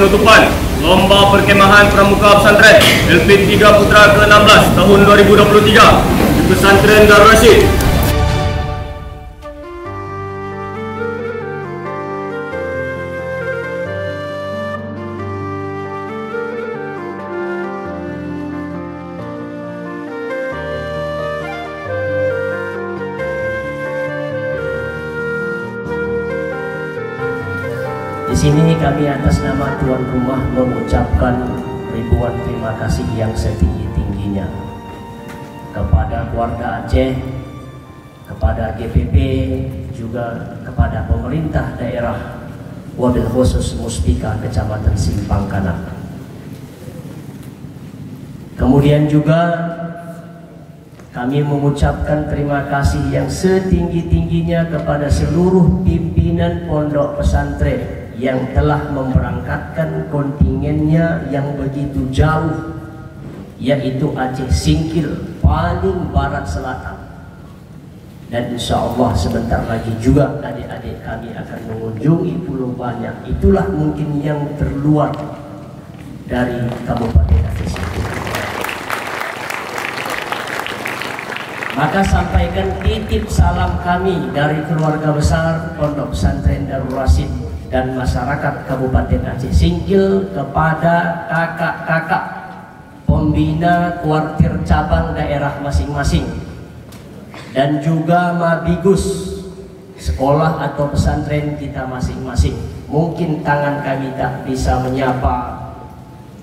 penutupan Lomba Perkemahan Pramuka Pesantren LP3 Putra ke-16 tahun 2023 di Pesantren Darul Rasyid. Di sini kami atas nama tuan rumah mengucapkan ribuan terima kasih yang setinggi-tingginya kepada keluarga Aceh, kepada GPP, juga kepada pemerintah daerah, wabil khusus Muspika Kecamatan Simpang Kanak. Kemudian juga kami mengucapkan terima kasih yang setinggi-tingginya kepada seluruh pimpinan pondok pesantren yang telah memberangkatkan kontingennya yang begitu jauh, yaitu Aceh Singkil, paling barat selatan. Dan insya Allah sebentar lagi juga adik-adik kami akan mengunjungi Pulau Banyak. Itulah mungkin yang terluar dari Kabupaten Aceh Singkil. Maka sampaikan titip salam kami dari keluarga besar Pondok Pesantren Darul Rasyid dan masyarakat Kabupaten Aceh Singkil kepada kakak-kakak pembina kuartir cabang daerah masing-masing dan juga mabigus sekolah atau pesantren kita masing-masing. Mungkin tangan kami tak bisa menyapa,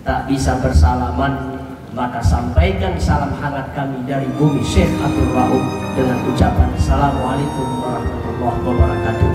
tak bisa bersalaman, maka sampaikan salam hangat kami dari bumi Syekh Abdul Raub dengan ucapan Assalamualaikum warahmatullahi wabarakatuh.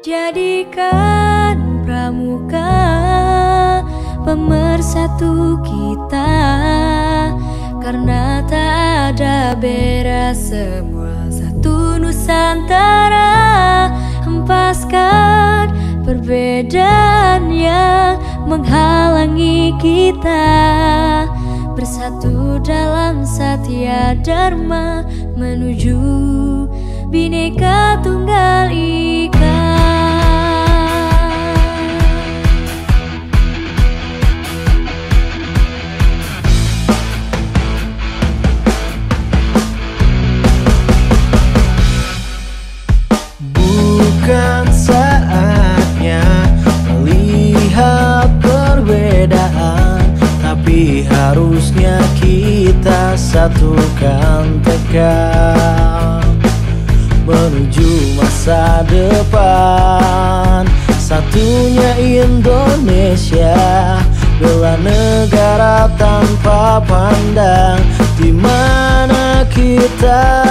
Jadikan pramuka pemersatu kita, karena tak ada beda, semua satu Nusantara. Hempaskan perbedaan yang menghalangi kita, bersatu dalam satya dharma menuju Bhinneka Tunggal Ika. Bukan saatnya melihat perbedaan, tapi harusnya kita satukan tekad menuju masa depan. Satunya Indonesia, bela negara tanpa pandang di mana kita.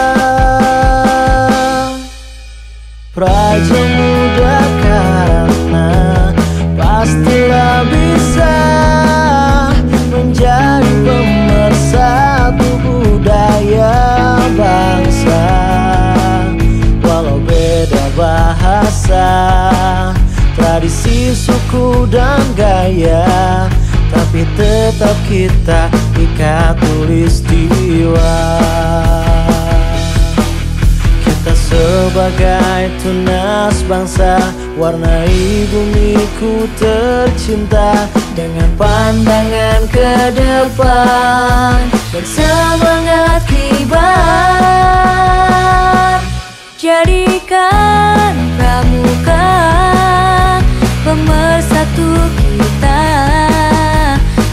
Praja muda karena pastilah bisa menjadi pemersatu budaya bangsa. Walau beda bahasa, tradisi, suku dan gaya, tapi tetap kita ikat tulistiwa. Kita sebagai tunas bangsa, warnai bumiku tercinta dengan pandangan ke depan dan semangat kibar. Jadikan pramuka pemersatu kita,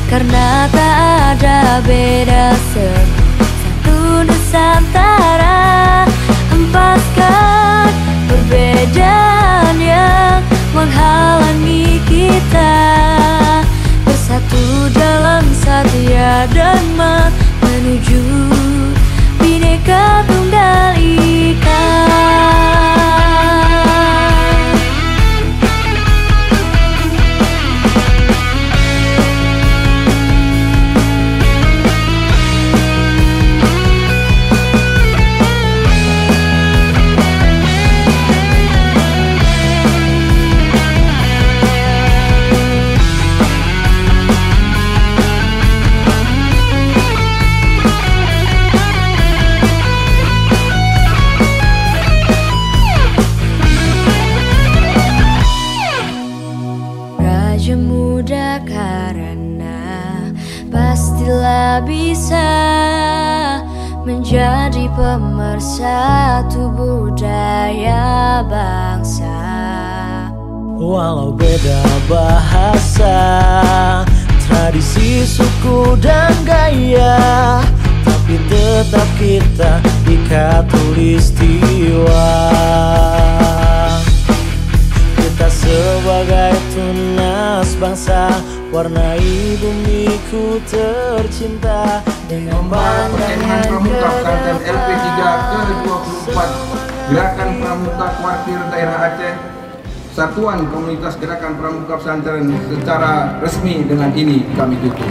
karena tak ada beda satu Nusantara. Hempaskan perbedaan yang menghalangi kita, bersatu dalam Satya Dharma menuju Bhinneka Tunggal Ika. Muda karena pastilah bisa menjadi pemersatu budaya bangsa. Walau beda bahasa, tradisi, suku dan gaya, tapi tetap kita ikat tulistiwa. Kita sebagai tunas bangsa, warnai bumiku tercinta dengan pandangan Pramuka Pesantren LP3 ke-24, Gerakan Pramuka Kuartir Daerah Aceh, Satuan Komunitas Gerakan Pramuka Pesantren secara resmi dengan ini kami tutup.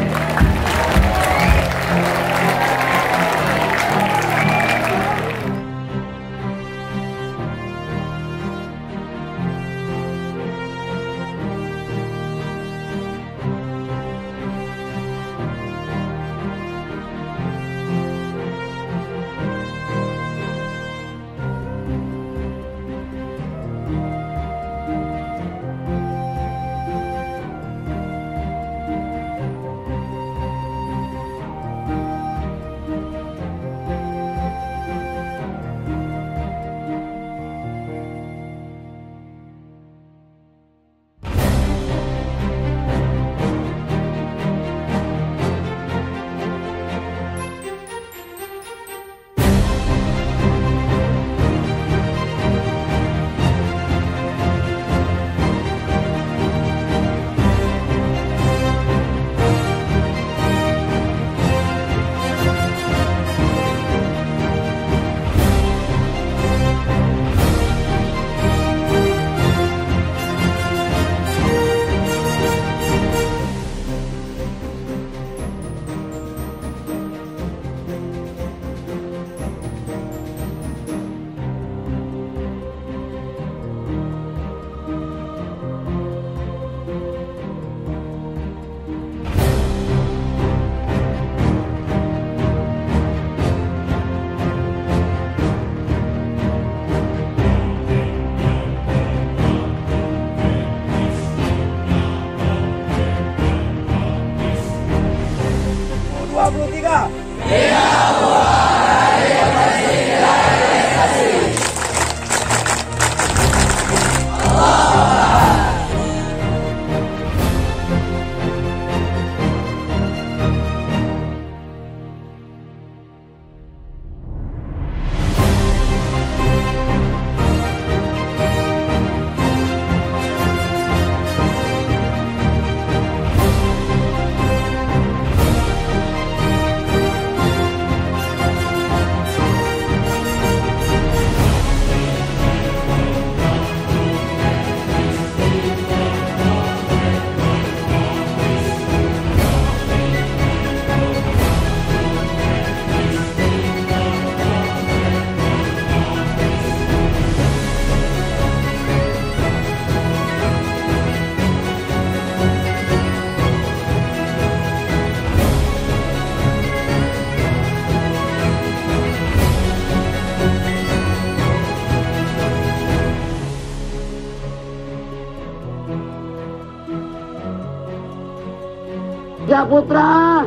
Ya Putra,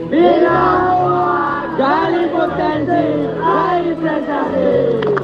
bina gali potensi, raih prestasi.